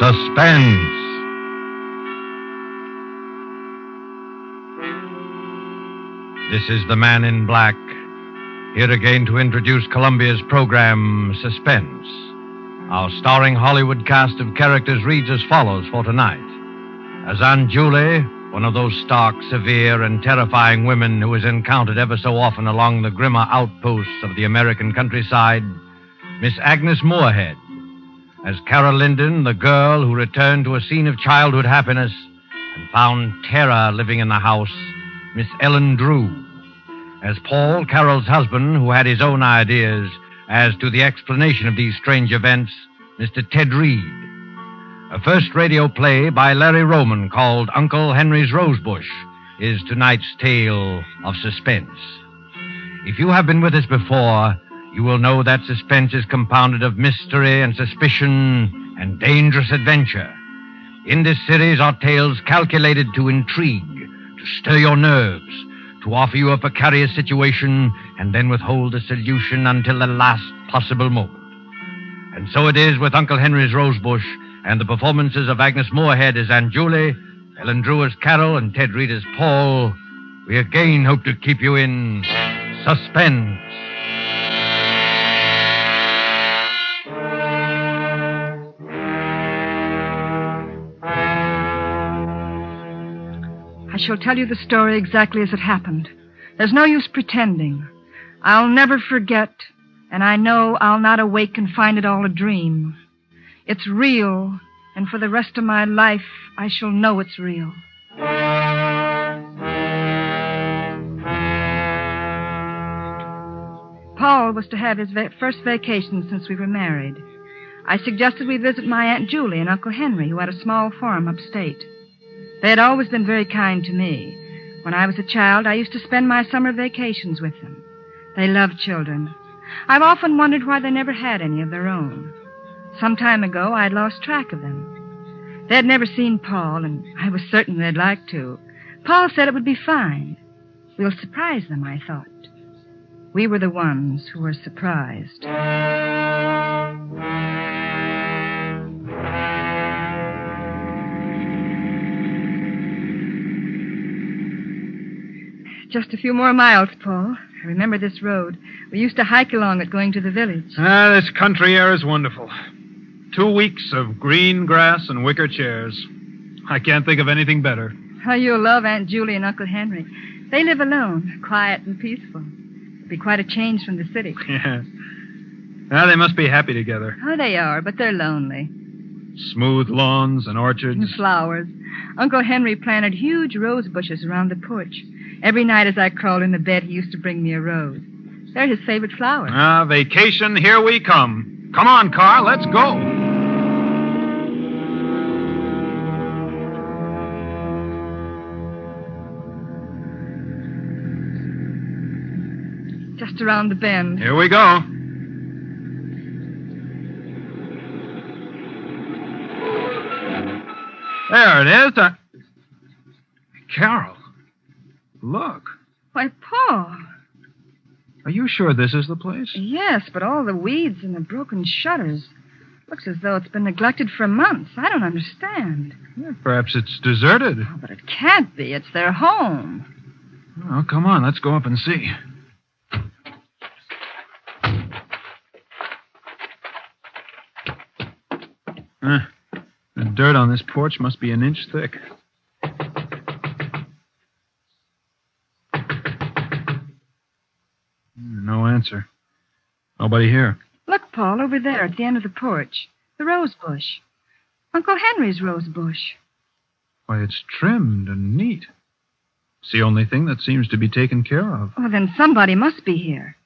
Suspense. This is the Man in Black, here again to introduce Columbia's program, Suspense. Our starring Hollywood cast of characters reads as follows for tonight. As Aunt Julie, one of those stark, severe, and terrifying women who is encountered ever so often along the grimmer outposts of the American countryside, Miss Agnes Moorehead. As Carol Linden, the girl who returned to a scene of childhood happiness and found terror living in the house, Miss Ellen Drew. As Paul, Carol's husband, who had his own ideas as to the explanation of these strange events, Mr. Ted Reed. A first radio play by Larry Roman called Uncle Henry's Rosebush is tonight's tale of suspense. If you have been with us before, you will know that suspense is compounded of mystery and suspicion and dangerous adventure. In this series are tales calculated to intrigue, to stir your nerves, to offer you a precarious situation and then withhold the solution until the last possible moment. And so it is with Uncle Henry's Rosebush and the performances of Agnes Moorehead as Aunt Julie, Ellen Drew as Carol, and Ted Reed as Paul. We again hope to keep you in suspense. I shall tell you the story exactly as it happened. There's no use pretending. I'll never forget, and I know I'll not awake and find it all a dream. It's real, and for the rest of my life, I shall know it's real. Paul was to have his first vacation since we were married. I suggested we visit my Aunt Julie and Uncle Henry, who had a small farm upstate. They had always been very kind to me. When I was a child, I used to spend my summer vacations with them. They loved children. I've often wondered why they never had any of their own. Some time ago, I had lost track of them. They had never seen Paul, and I was certain they'd like to. Paul said it would be fine. We'll surprise them, I thought. We were the ones who were surprised. Just a few more miles, Paul. I remember this road. We used to hike along it going to the village. This country air is wonderful. 2 weeks of green grass and wicker chairs. I can't think of anything better. Oh, you'll love Aunt Julie and Uncle Henry. They live alone, quiet and peaceful. It'll be quite a change from the city. Yeah. Well, they must be happy together. Oh, they are, but they're lonely. Smooth lawns and orchards. And flowers. Uncle Henry planted huge rose bushes around the porch. Every night as I crawled into bed, he used to bring me a rose. They're his favorite flowers. Vacation, here we come. Come on, car, let's go. Just around the bend. Here we go. There it is. Carol. Look. Why, Paul. Are you sure this is the place? Yes, but all the weeds and the broken shutters. Looks as though it's been neglected for months. I don't understand. Yeah, perhaps it's deserted. Oh, but it can't be. It's their home. Oh, come on. Let's go up and see. The dirt on this porch must be an inch thick. No answer. Nobody here. Look, Paul, over there at the end of the porch. The rose bush. Uncle Henry's rose bush. Why, it's trimmed and neat. It's the only thing that seems to be taken care of. Oh, then somebody must be here.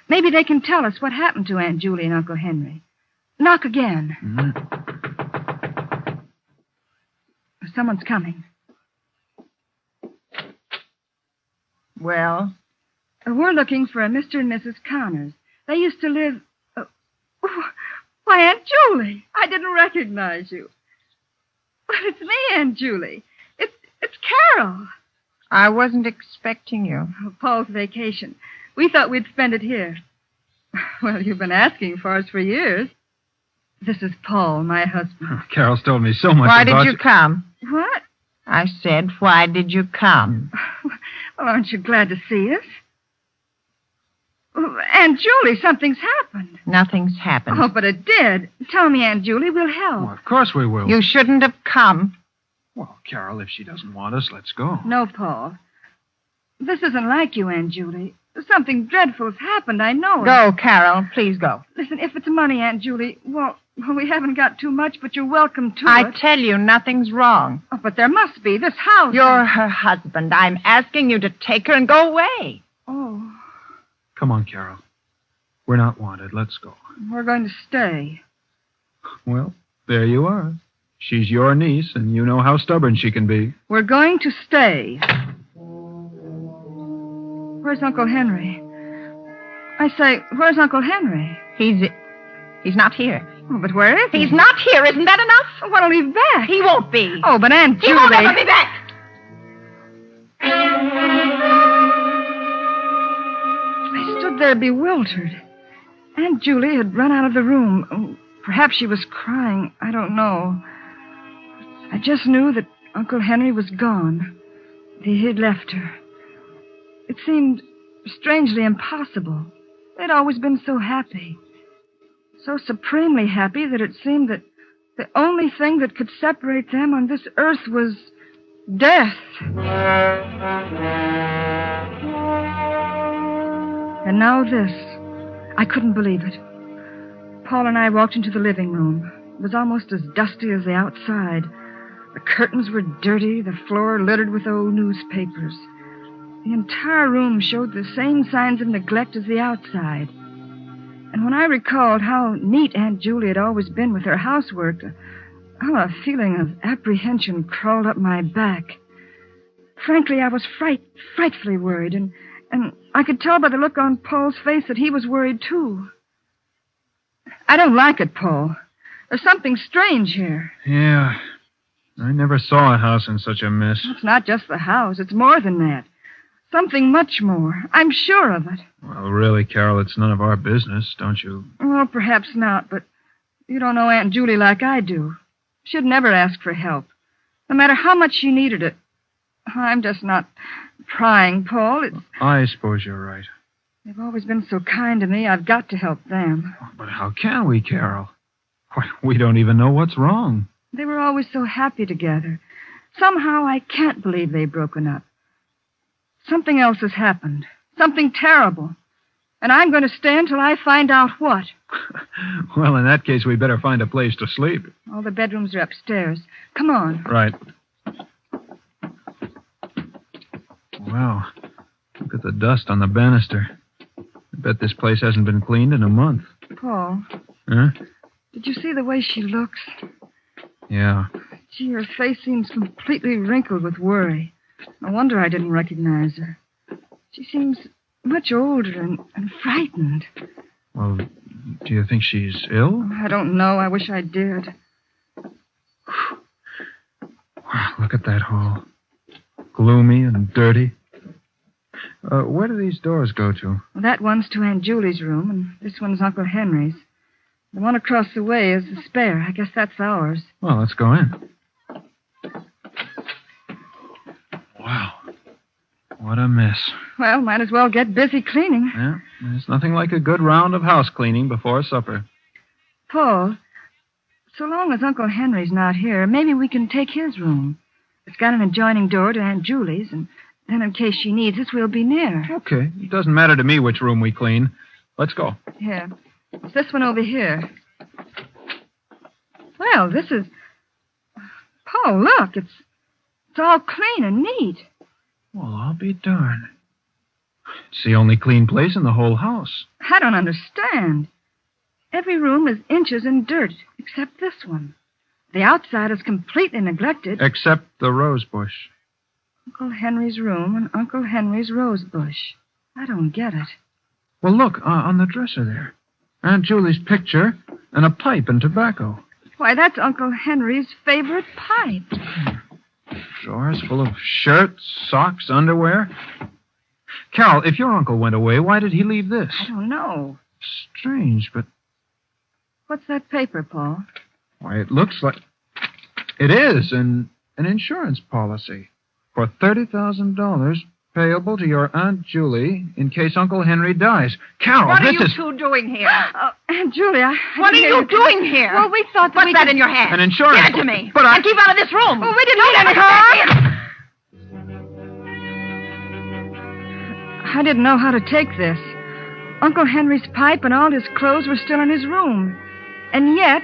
Maybe they can tell us what happened to Aunt Julie and Uncle Henry. Knock again. Someone's coming. Well? We're looking for a Mr. and Mrs. Connors. They used to live... Why, Aunt Julie! I didn't recognize you. But it's me, Aunt Julie. It's Carol. I wasn't expecting you. Oh, Paul's vacation. We thought we'd spend it here. Well, you've been asking for us for years. This is Paul, my husband. Carol's told me so much Why about did you come? What? I said, why did you come? Well, aren't you glad to see us? Aunt Julie, something's happened. Nothing's happened. Oh, but it did. Tell me, Aunt Julie, we'll help. Well, of course we will. You shouldn't have come. Well, Carol, if she doesn't want us, let's go. No, Paul. This isn't like you, Aunt Julie. Something dreadful has happened, I know. Go, Carol. Please go. Listen, if it's money, Aunt Julie, well, we haven't got too much, but you're welcome to I it. tell you, nothing's wrong. Oh, but there must be. This house. You're her husband. I'm asking you to take her and go away. Oh, Come on, Carol. We're not wanted. Let's go. we're going to stay. Well, there you are. She's your niece, and you know how stubborn she can be. We're going to stay. Where's Uncle Henry? I say, where's Uncle Henry? He's not here. Oh, but where is he? He's not here. Isn't that enough? Oh, when'll he be back? He won't be. Oh, but Aunt He Julie. won't ever be back. I stood there bewildered. Aunt Julie had run out of the room. Oh, perhaps she was crying. I don't know. I just knew that Uncle Henry was gone. He had left her. It seemed strangely impossible. They'd always been so happy. So supremely happy that it seemed that the only thing that could separate them on this earth was death. And now this. I couldn't believe it. Paul and I walked into the living room. It was almost as dusty as the outside. The curtains were dirty, the floor littered with old newspapers. The entire room showed the same signs of neglect as the outside. And when I recalled how neat Aunt Julie had always been with her housework, a feeling of apprehension crawled up my back. Frankly, I was frightfully worried, and I could tell by the look on Paul's face that he was worried, too. I don't like it, Paul. There's something strange here. Yeah. I never saw a house in such a mess. It's not just the house. It's more than that. Something much more. I'm sure of it. Well, really, Carol, it's none of our business, don't you? Well, perhaps not, but you don't know Aunt Julie like I do. She'd never ask for help, no matter how much she needed it. I'm just not prying, Paul. I suppose you're right. They've always been so kind to me. I've got to help them. But how can we, Carol? Why, we don't even know what's wrong. They were always so happy together. Somehow I can't believe they've broken up. Something else has happened. Something terrible. And I'm going to stay until I find out what. Well, in that case, we better find a place to sleep. All the bedrooms are upstairs. Come on. Right. Wow. Look at the dust on the banister. I bet this place hasn't been cleaned in a month. Paul. Huh? Did you see the way she looks? Yeah. Gee, her face seems completely wrinkled with worry. No wonder I didn't recognize her. She seems much older and frightened. Well, do you think she's ill? I don't know. I wish I did. Wow, look at that hall. Gloomy and dirty. Where do these doors go to? Well, that one's to Aunt Julie's room, and this one's Uncle Henry's. The one across the way is the spare. I guess that's ours. Well, let's go in. Wow. What a mess. Well, might as well get busy cleaning. Yeah, there's nothing like a good round of house cleaning before supper. Paul, so long as Uncle Henry's not here, maybe we can take his room. It's got an adjoining door to Aunt Julie's, and then in case she needs us, we'll be near. Okay. It doesn't matter to me which room we clean. Let's go. Here. It's this one over here. Well, this is... Paul, look. It's all clean and neat. Well, I'll be darned. It's the only clean place in the whole house. I don't understand. Every room is inches in dirt, except this one. The outside is completely neglected. Except the rosebush. Uncle Henry's room and Uncle Henry's rosebush. I don't get it. Well, look, on the dresser there. Aunt Julie's picture and a pipe and tobacco. Why, that's Uncle Henry's favorite pipe. Drawers full of shirts, socks, underwear. Carol, if your uncle went away, why did he leave this? I don't know. Strange, but... What's that paper, Paul? Why, it looks like... It is an insurance policy for $30,000 payable to your Aunt Julie in case Uncle Henry dies. Carol, What are this you is... two doing here? Aunt Julia. What are you doing here? Well, we thought that What's we that could... in your hand? An insurance... Give it to me. But And keep out of this room. Well, we didn't Don't mean let any me harm. see it. I didn't know how to take this. Uncle Henry's pipe and all his clothes were still in his room. And yet,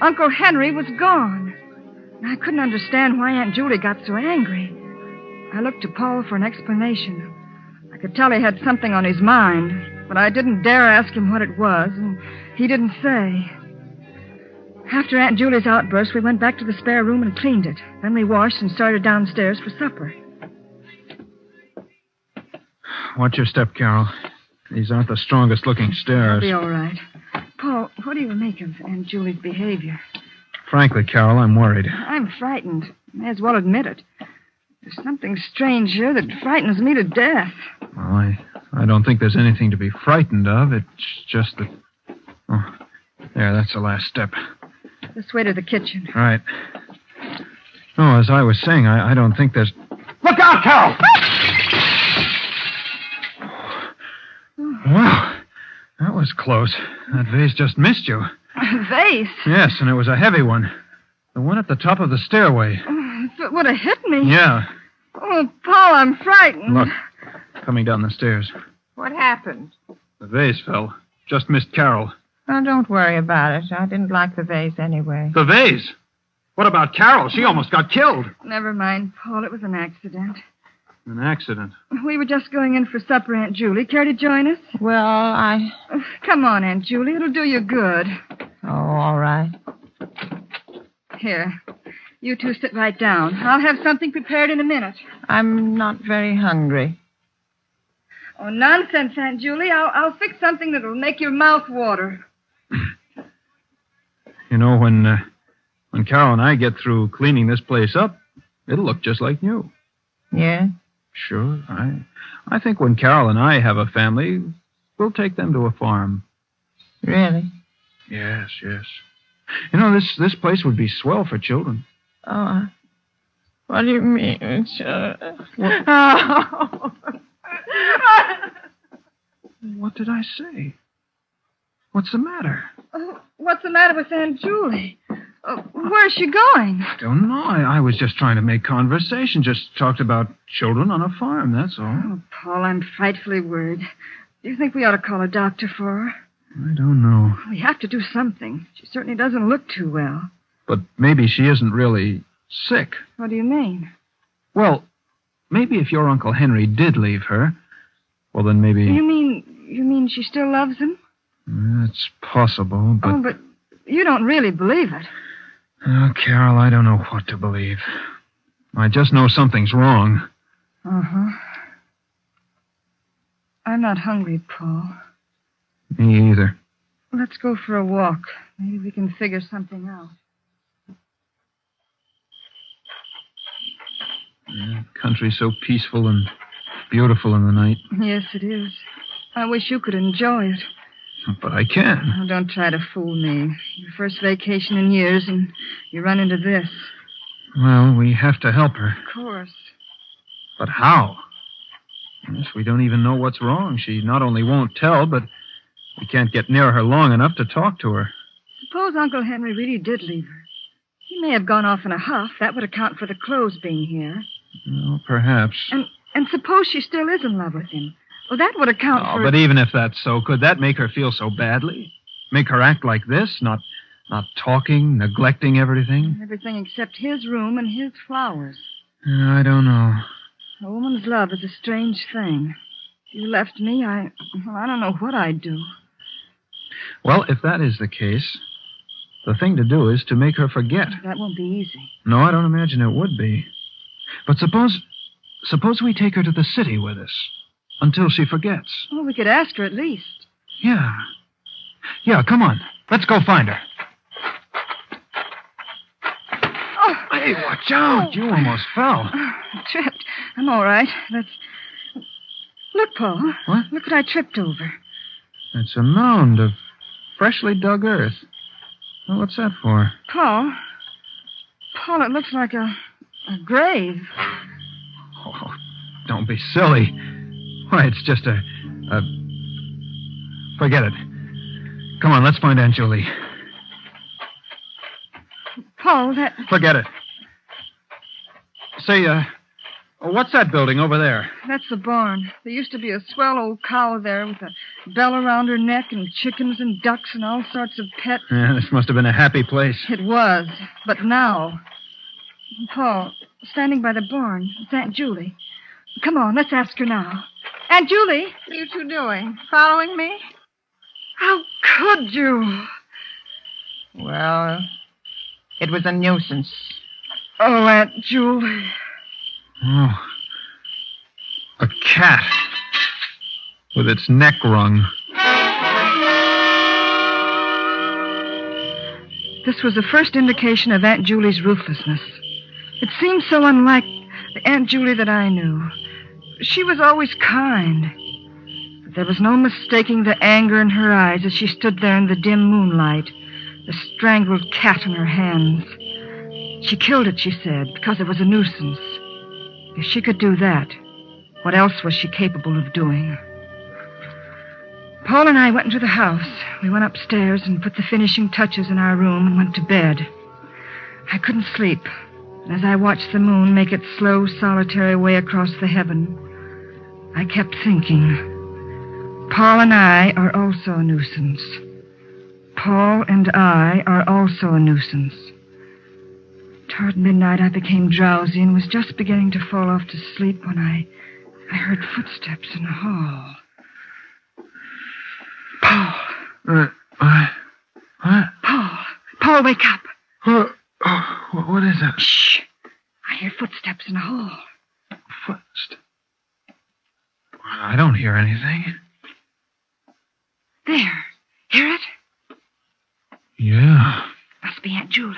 Uncle Henry was gone. I couldn't understand why Aunt Julie got so angry. I looked to Paul for an explanation. I could tell he had something on his mind, but I didn't dare ask him what it was, and he didn't say. After Aunt Julie's outburst, we went back to the spare room and cleaned it. Then we washed and started downstairs for supper. Watch your step, Carol. These aren't the strongest-looking I'll stairs. be all right. Paul, what do you make of Aunt Julie's behavior? Frankly, Carol, I'm worried. I'm frightened. May as well admit it. There's something strange here that frightens me to death. Well, I don't think there's anything to be frightened of. It's just that... Oh, there, that's the last step. This way to the kitchen. Right. Oh, as I was saying, I don't think there's... Look out, Carol! Wow, that was close. That vase just missed you. A vase? Yes, and it was a heavy one. The one at the top of the stairway. Oh, if it would have hit me. Yeah. Oh, Paul, I'm frightened. Look, coming down the stairs. What happened? The vase fell. Just missed Carol. Oh, don't worry about it. I didn't like the vase anyway. The vase? What about Carol? She almost got killed. Never mind, Paul. It was an accident. An accident. We were just going in for supper, Aunt Julie. Care to join us? Well, Come on, Aunt Julie. It'll do you good. Oh, all right. Here. You two sit right down. I'll have something prepared in a minute. I'm not very hungry. Oh, nonsense, Aunt Julie. I'll fix something that'll make your mouth water. You know, when Carol and I get through cleaning this place up, it'll look just like new. Yeah? Sure. I think when Carol and I have a family, we'll take them to a farm. Really? Yes. You know, this place would be swell for children. Oh, what do you mean? What did I say? What's the matter? Oh, what's the matter with Aunt Julie? Where's she going? I don't know. I was just trying to make conversation. Just talked about children on a farm, that's all. Oh, Paul, I'm frightfully worried. Do you think we ought to call a doctor for her? I don't know. We have to do something. She certainly doesn't look too well. But maybe she isn't really sick. What do you mean? Well, maybe if your Uncle Henry did leave her, well, then maybe... You mean she still loves him? It's possible, but... Oh, but you don't really believe it. Oh, Carol, I don't know what to believe. I just know something's wrong. Uh-huh. I'm not hungry, Paul. Me either. Let's go for a walk. Maybe we can figure something out. Country's so peaceful and beautiful in the night. Yes, it is. I wish you could enjoy it. But I can. Oh, don't try to fool me. Your first vacation in years, and you run into this. Well, we have to help her. Of course. But how? Yes, we don't even know what's wrong. She not only won't tell, but we can't get near her long enough to talk to her. Suppose Uncle Henry really did leave her. He may have gone off in a huff. That would account for the clothes being here. Well, perhaps. And suppose she still is in love with him. Well, that would account for... But even if that's so, could that make her feel so badly? Make her act like this? Not talking, neglecting everything? Everything except his room and his flowers. I don't know. A woman's love is a strange thing. If you left me, I don't know what I'd do. Well, if that is the case, the thing to do is to make her forget. That won't be easy. No, I don't imagine it would be. But suppose we take her to the city with us until she forgets. Well, we could ask her at least. Yeah. Yeah, come on. Let's go find her. Oh. Hey, watch out. You almost fell. I tripped. I'm all right. Look, Paul. What? Look what I tripped over. It's a mound of freshly dug earth. Well, what's that for? Paul, it looks like a grave. Oh, don't be silly. Why, it's just a... Forget it. Come on, let's find Aunt Julie. Paul, that... Forget it. Say, what's that building over there? That's the barn. There used to be a swell old cow there with a bell around her neck and chickens and ducks and all sorts of pets. Yeah, this must have been a happy place. It was, but now... Paul, standing by the barn, it's Aunt Julie. Come on, let's ask her now. Aunt Julie? What are you two doing? Following me? How could you? Well, it was a nuisance. Oh, Aunt Julie. Oh. A cat. With its neck wrung. This was the first indication of Aunt Julie's ruthlessness. It seemed so unlike the Aunt Julie that I knew. She was always kind. But there was no mistaking the anger in her eyes as she stood there in the dim moonlight, the strangled cat in her hands. She killed it, she said, because it was a nuisance. If she could do that, what else was she capable of doing? Paul and I went into the house. We went upstairs and put the finishing touches in our room and went to bed. I couldn't sleep. And as I watched the moon make its slow, solitary way across the heaven, I kept thinking, Paul and I are also a nuisance. Paul and I are also a nuisance. Toward midnight, I became drowsy and was just beginning to fall off to sleep when I heard footsteps in the hall. Paul. What? Paul, wake up. What is that? Shh. I hear footsteps in the hall. I don't hear anything. There. Hear it? Yeah. Must be Aunt Julie.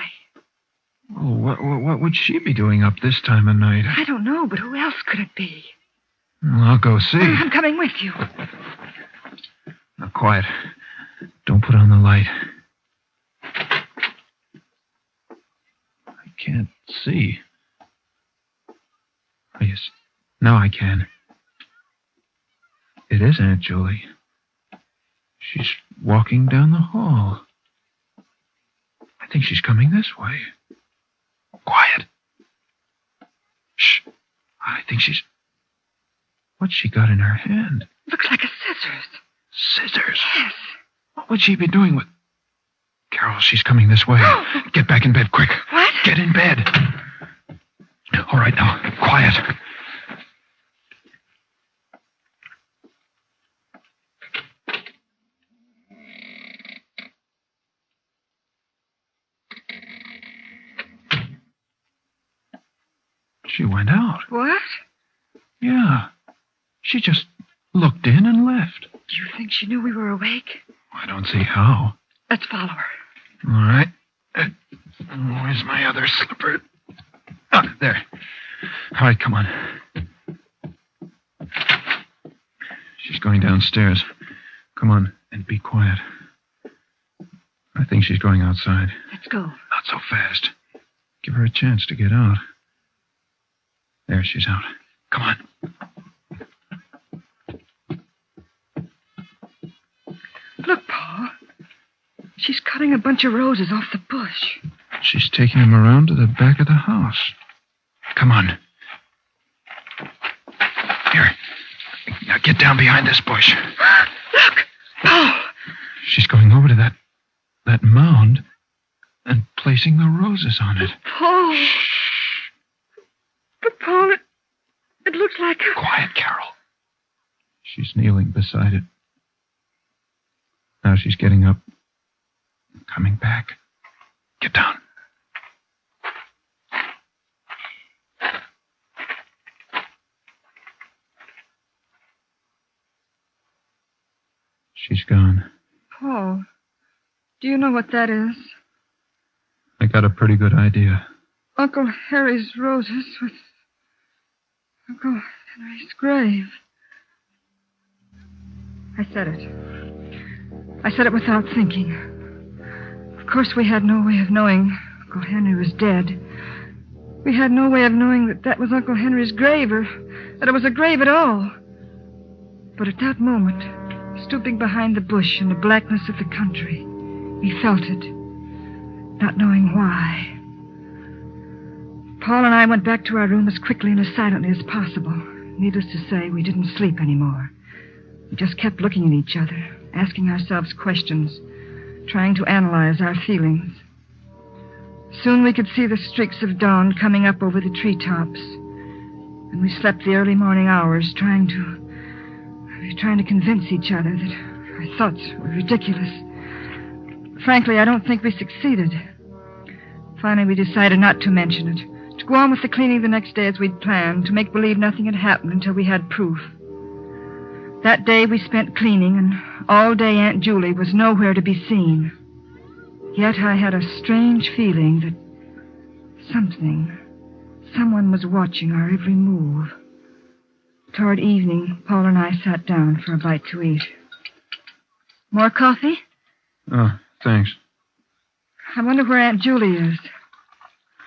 Oh, what would she be doing up this time of night? I don't know, but who else could it be? Well, I'll go see. I'm coming with you. Now, quiet. Don't put on the light. I can't see. Oh, yes. Now I can. It is Aunt Julie. She's walking down the hall. I think she's coming this way. Quiet. Shh. I think she's... What's she got in her hand? Looks like a scissors. Scissors? Yes. What would she be doing with... Carol, she's coming this way. Oh. Get back in bed, quick. What? Get in bed. All right, now, quiet. She went out. What? Yeah. She just looked in and left. Do you think she knew we were awake? I don't see how. Let's follow her. All right. Where's my other slipper? Ah, there. All right, come on. She's going downstairs. Come on, and be quiet. I think she's going outside. Let's go. Not so fast. Give her a chance to get out. There, she's out. Come on. Look, Paul. She's cutting a bunch of roses off the bush. She's taking them around to the back of the house. Come on. Here. Now get down behind this bush. Look! Paul! She's going over to that mound and placing the roses on it. Paul! But, Paul, it looks like a... Quiet, Carol. She's kneeling beside it. Now she's getting up. Coming back. Get down. She's gone. Paul, do you know what that is? I got a pretty good idea. Uncle Harry's roses with Uncle Henry's grave. I said it. I said it without thinking. Of course, we had no way of knowing Uncle Henry was dead. We had no way of knowing that was Uncle Henry's grave, or that it was a grave at all. But at that moment, stooping behind the bush in the blackness of the country, we felt it, not knowing why. Paul and I went back to our room as quickly and as silently as possible. Needless to say, we didn't sleep anymore. We just kept looking at each other, asking ourselves questions, trying to analyze our feelings. Soon we could see the streaks of dawn coming up over the treetops, and we slept the early morning hours trying to convince each other that our thoughts were ridiculous. Frankly, I don't think we succeeded. Finally, we decided not to mention it, to go on with the cleaning the next day as we'd planned, to make believe nothing had happened until we had proof. That day we spent cleaning, and all day Aunt Julie was nowhere to be seen. Yet I had a strange feeling that someone was watching our every move. Toward evening, Paul and I sat down for a bite to eat. More coffee? Oh, thanks. I wonder where Aunt Julie is.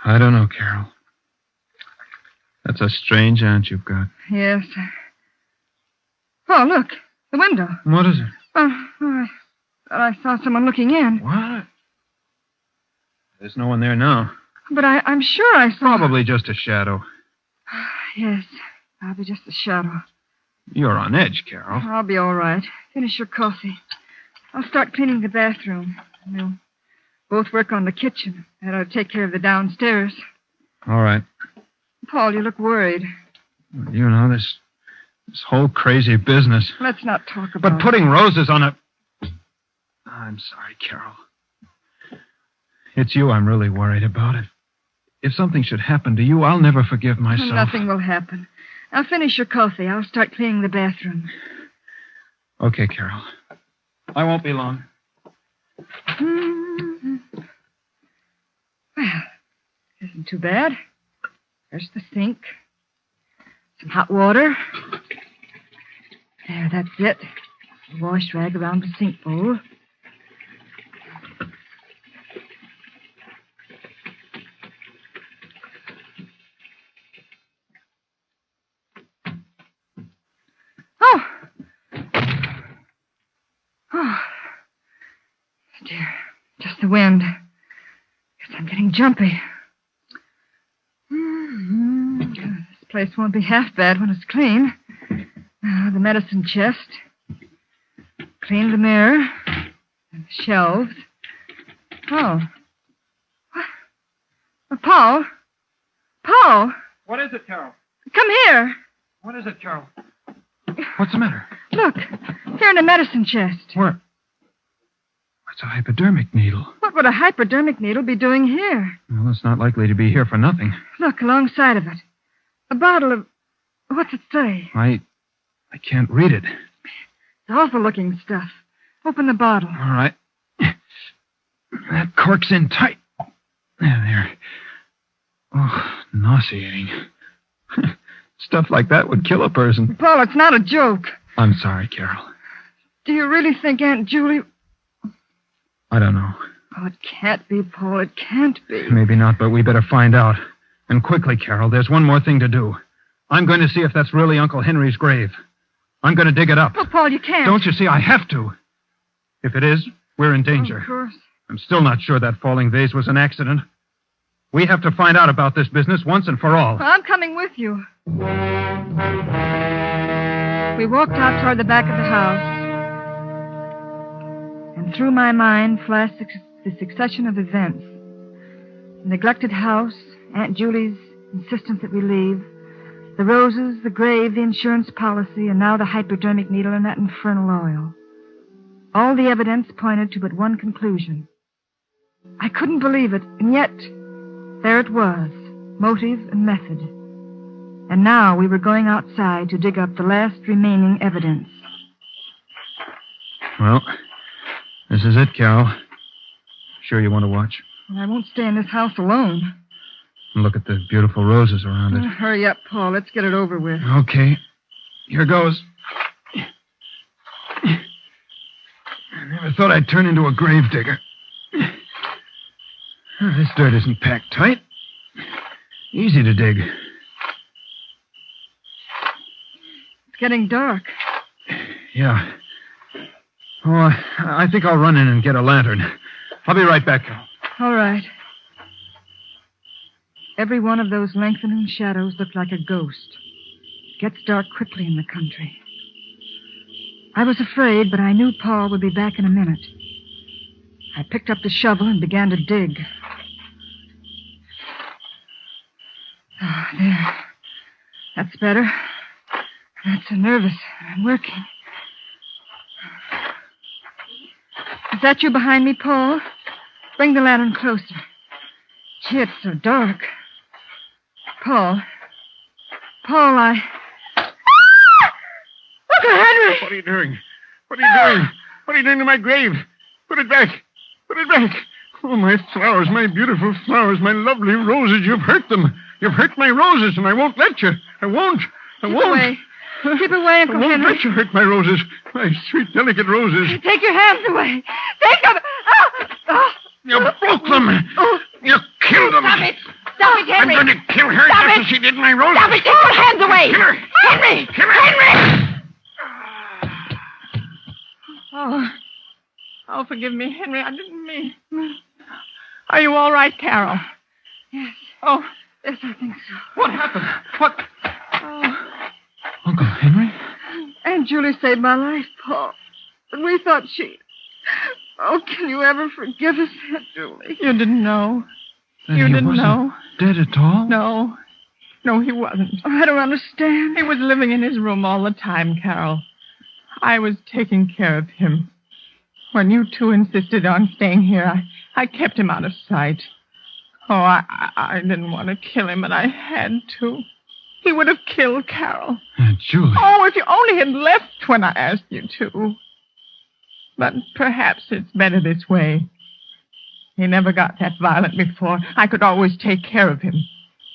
I don't know, Carol. That's a strange aunt you've got. Yes. Oh, look. The window. What is it? Oh, I thought I saw someone looking in. What? There's no one there now. But I'm sure I saw... Probably just a shadow. Yes, probably just a shadow. You're on edge, Carol. I'll be all right. Finish your coffee. I'll start cleaning the bathroom. We'll both work on the kitchen. And I'll take care of the downstairs. All right. Paul, you look worried. You know, this whole crazy business. Let's not talk about it. But putting roses on a... I'm sorry, Carol. It's you I'm really worried about. If something should happen to you, I'll never forgive myself. Nothing will happen. Now finish your coffee. I'll start cleaning the bathroom. Okay, Carol. I won't be long. Mm-hmm. Well, isn't too bad. There's the sink. Some hot water. There, that's it. A wash rag around the sink bowl. Oh, dear. Just the wind. Guess I'm getting jumpy. This place won't be half bad when it's clean. The medicine chest. Clean the mirror. And the shelves. Oh. What? Paul? Paul? What is it, Carol? Come here. What is it, Carol? What's the matter? Look. Here in the medicine chest. Where? It's a hypodermic needle. What would a hypodermic needle be doing here? Well, it's not likely to be here for nothing. Look, alongside of it. A bottle of... What's it say? I can't read it. It's awful-looking stuff. Open the bottle. All right. That cork's in tight. There. Oh, nauseating. Stuff like that would kill a person. Paul, it's not a joke. I'm sorry, Carol. Do you really think Aunt Julie... I don't know. Oh, it can't be, Paul. It can't be. Maybe not, but we better find out. And quickly, Carol. There's one more thing to do. I'm going to see if that's really Uncle Henry's grave. I'm going to dig it up. Oh, Paul, you can't. Don't you see? I have to. If it is, we're in danger. Of course. I'm still not sure that falling vase was an accident. We have to find out about this business once and for all. Well, I'm coming with you. We walked out toward the back of the house. And through my mind flashed the succession of events. The neglected house, Aunt Julie's insistence that we leave, the roses, the grave, the insurance policy, and now the hypodermic needle and that infernal oil. All the evidence pointed to but one conclusion. I couldn't believe it, and yet there it was, motive and method. And now we were going outside to dig up the last remaining evidence. Well, this is it, Carol. Sure you want to watch? Well, I won't stay in this house alone. And look at the beautiful roses around it. Hurry up, Paul. Let's get it over with. Okay. Here goes. I never thought I'd turn into a gravedigger. Oh, this dirt isn't packed tight. Easy to dig. It's getting dark. Yeah. Oh, I think I'll run in and get a lantern. I'll be right back. All right. Every one of those lengthening shadows looked like a ghost. It gets dark quickly in the country. I was afraid, but I knew Paul would be back in a minute. I picked up the shovel and began to dig. Oh, there. That's better. Not so nervous. I'm working. Is that you behind me, Paul? Bring the lantern closer. Gee, it's so dark. Paul, I... Uncle Henry! What are you doing? What are you doing? What are you doing to my grave? Put it back. Put it back. Oh, my flowers, my beautiful flowers, my lovely roses. You've hurt them. You've hurt my roses, and I won't let you. I won't. Keep away. Keep away, Uncle I won't Henry. let you hurt my roses. My sweet, delicate roses. Take your hands away. Take them. You broke them. You killed them. Stop it. Stop it, Henry. I'm going to kill her Stop just it. as she did my roses. Stop it. Take your hands away. Kill her. Henry. Kill her. Henry. Oh, forgive me, Henry. I didn't mean. Are you all right, Carol? Yes. Oh, Yes, I think so. What happened? What? oh. Uncle Henry? Aunt Julie saved my life, Paul. But we thought she... Oh, can you ever forgive us, Aunt Julie? You didn't know. Then You he didn't wasn't know. dead at all? No. No, he wasn't. Oh, I don't understand. He was living in his room all the time, Carol. I was taking care of him. When you two insisted on staying here, I kept him out of sight. Oh, I didn't want to kill him, but I had to. He would have killed Carol. Aunt Julie. Oh, if you only had left when I asked you to. But perhaps it's better this way. He never got that violent before. I could always take care of him.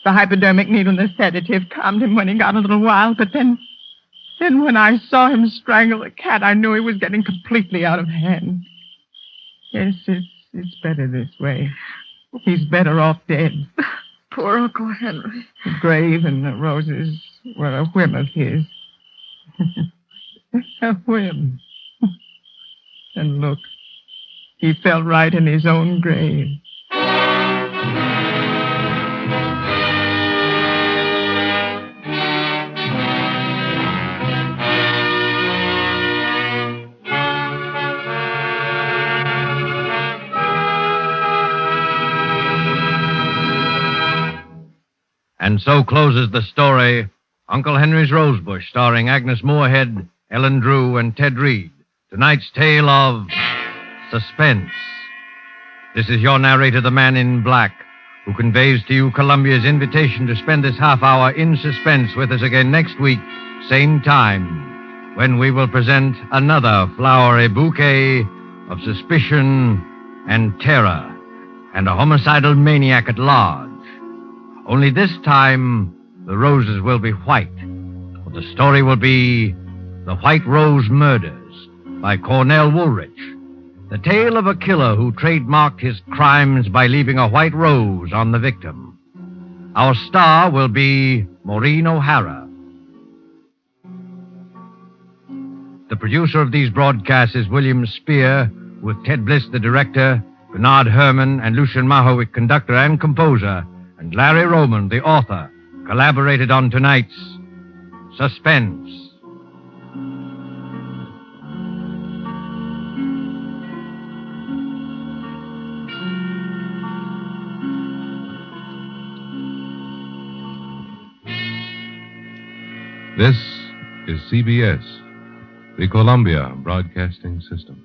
The hypodermic needle and the sedative calmed him when he got a little wild, but then when I saw him strangle the cat, I knew he was getting completely out of hand. Yes, it's better this way. He's better off dead. Poor Uncle Henry. The grave and the roses were a whim of his. A whim. And look, he fell right in his own grave. And so closes the story, Uncle Henry's Rosebush, starring Agnes Moorehead, Ellen Drew, and Ted Reed. Tonight's tale of Suspense. This is your narrator, the Man in Black, who conveys to you Columbia's invitation to spend this half hour in suspense with us again next week, same time, when we will present another flowery bouquet of suspicion and terror and a homicidal maniac at large. Only this time, the roses will be white. For the story will be The White Rose Murders by Cornell Woolrich. The tale of a killer who trademarked his crimes by leaving a white rose on the victim. Our star will be Maureen O'Hara. The producer of these broadcasts is William Spear, with Ted Bliss, the director, Bernard Herrmann, and Lucien Mahowick, conductor and composer, and Larry Roman, the author, collaborated on tonight's Suspense. This is CBS, the Columbia Broadcasting System.